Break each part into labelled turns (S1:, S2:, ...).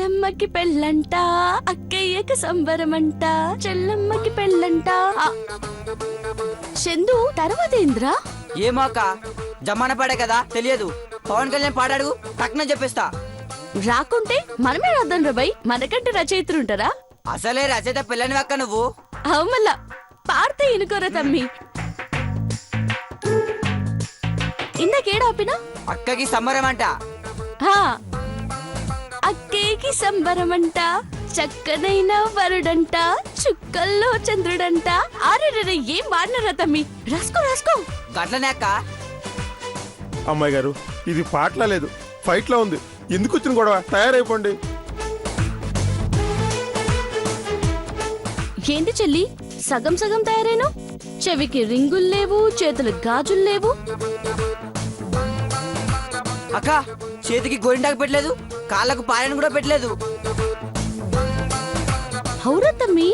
S1: చెల్లమ్మకి పెళ్ళంట, అక్కయ్యకి సంబరమంట, చెల్లమ్మకి పెళ్ళంట. చందు తర్వాత ఏంద్రా?
S2: ఏమో అక్క, జమాన పాడే కదా తెలియదు. పవన్ కళ్యాణ్ పాడాడు, టక్కున చెప్పేస్తా.
S1: రాకుంటే మనమే రాద్దాం రాబాయ్, మనకంటే రచయితులు ఉంటారా?
S2: అసలే రచయిత పిల్లని అక్క నువ్వు.
S1: అవుమల్లా పాడితే ఇనుకోరా తమ్మి. ఇందాకేడాపినా?
S2: అక్కకి సంబరమంట.
S1: అక్కేకి సంబరమంట, చక్కనైన వరుడంట, చుక్కల్లో చంద్రుడంట. ఆరే ఏం వాడినారా తమ్మి? రాసుకో రాసుకో.
S2: గట్లనే అక్క.
S3: అమ్మాయి గారు, ఇది పాటలా లేదు, ఫైట్ లా ఉంది. ఎందుకు వచ్చిన గొడవ? తయారైపోండి.
S1: ఏంటి చెల్లి సగం సగం తయారైనా? చెవికి రింగులు లేవు, చేతులకు గాజులు లేవు.
S2: అక్క, చేతికి గోరింటాకు పెట్టలేదు, కాళ్ళకు పాయను కూడా పెట్టలేదు.
S1: హౌరా తమ్మి?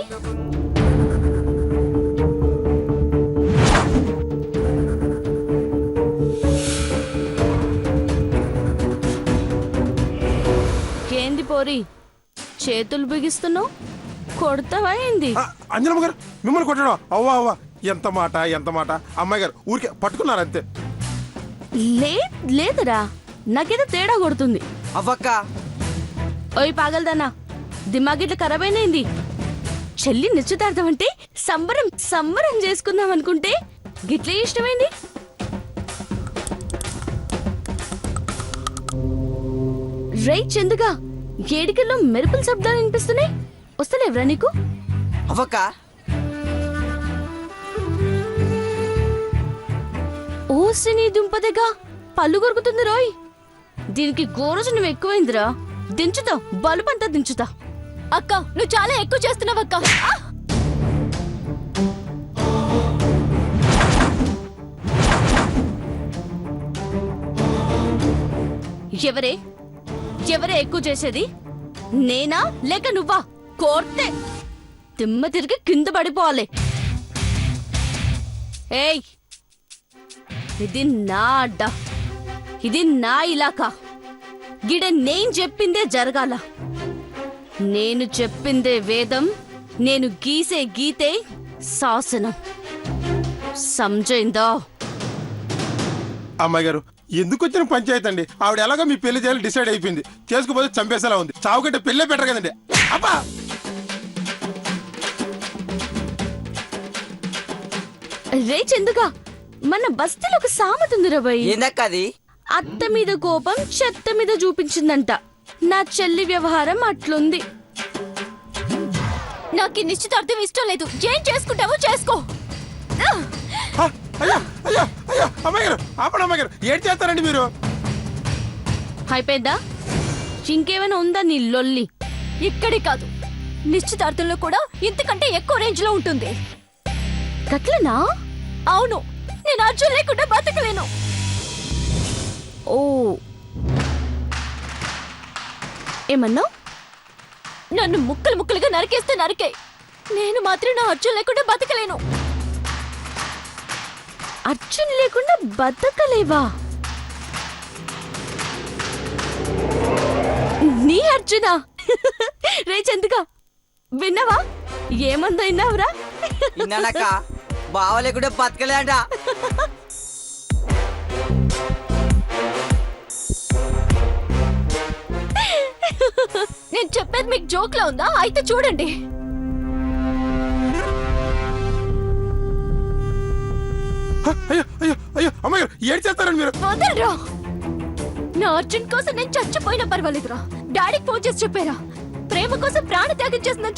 S1: ఏంది పోరి చేతులు బిగిస్తున్నావు? కొడతావా ఏంది?
S3: అంజనమ్మ గారు, మిమ్మల్ని కొట్టడం? అవ్వా అవ్వా, ఎంత మాట ఎంత మాట. అమ్మాయి గారు ఊరికే పట్టుకున్నారు అంతే.
S1: లేదురా, నాకేదో తేడా కొడుతుంది.
S2: అవ్వక్క,
S1: ఓయ్ పాగలదన్నా, దిమాగిట్ల ఖరాబ్ అయినది. చెల్లి నిశ్చితార్థం అంటే సంబరం సంబరం చేసుకుందాం అనుకుంటే గిట్లే ఇష్టమైంది. రై చందుగా, ఏడికల్లో మెరుపుల శబ్దాలు వినిపిస్తున్నాయి. వస్తలేవరా నీకు?
S2: అవ్వక్క,
S1: ఓ సినీ దుంపదగా పళ్ళు కొరుకుతుంది రోయ్. దీనికి గోరజనం ఎక్కువైందిరా. దించుతా, బలుపంతా దించుతా. అక్క, నువ్వు చాలా ఎక్కువ చేస్తున్నావు అక్క. ఎవరే ఎవరే ఎక్కువ చేసేది? నేనా లేక నువ్వా? కోర్తే తిమ్మ తిరిగి కింద పడిపోవాలి. ఏయ్, ఇది నా అడ్డ, ఇది నా ఇలాకా. గిడ నేను చెప్పిందే జరగాల. నేను చెప్పిందే వేదం, నేను గీసే గీతే శాసనం. సంజయిందా?
S3: అమ్మాయి గారు, ఎందుకు వచ్చిన పంచాయతీ అండి? ఆవిడ ఎలాగో మీ పెళ్లి చేయాలి డిసైడ్ అయిపోయింది. చేసుకుపోతే చంపేసేలా ఉంది. చావుకంటే పెళ్ళే బెటర్ కదండి. అబ్బా,
S1: రే చందుగా, మన బస్తీలో ఒక సామెత ఉంది రాబాయ్.
S2: ఏందక్క అది?
S1: అత్త మీద కోపం చెత్త మీద చూపించిందంట. నా చెల్లి వ్యవహారం అట్లుంది. నాకు నిశ్చితార్థం ఇష్టం లేదు. ఏం చేసుకుంటావో చేసుకో.
S3: అయ్యా అయ్యా అయ్యా, అమ్మాయి గారు ఆపండి. అమ్మాయి గారు, ఏం చేస్తారండి మీరు?
S1: అయిపోయిందా? ఇంకేమైనా ఉందా నీ లొల్లి?
S4: ఇక్కడే కాదు, నిశ్చితార్థంలో కూడా ఇంతకంటే ఎక్కువ రేంజ్ లో ఉంటుంది.
S1: గట్లనా?
S4: అవును, నేను అర్జున్ లేకుండా బతకలేను.
S1: ఓ, ఏమన్నావు?
S4: నన్ను ముక్కలు ముక్కలుగా నరికేస్తే నరికే, నేను మాత్రం నా అర్జున్ లేకుండా బతకలేను.
S1: అర్జున్ లేకుండా బతకలేవా? నీ అర్జునా? రే చందుగా, విన్నావా? ఏమందో విన్నావురా?
S2: విన్నానక్క, బావ లేకుండా బతకలేదంట.
S4: నేను చెప్పేది మీకు జోక్ లా ఉందా? అయితే చూడండి.
S3: అయ్యో అయ్యో అయ్యో, అమ్మాయి గారు ఏం చేస్తారండి మీరు?
S4: వదలరా, నా అర్జున్ కోసం నేను చచ్చిపోయినా పర్వాలేదురా. డాడీకి ఫోన్ చేసి చెప్పారా, ప్రేమ కోసం ప్రాణ త్యాగం చేసిందని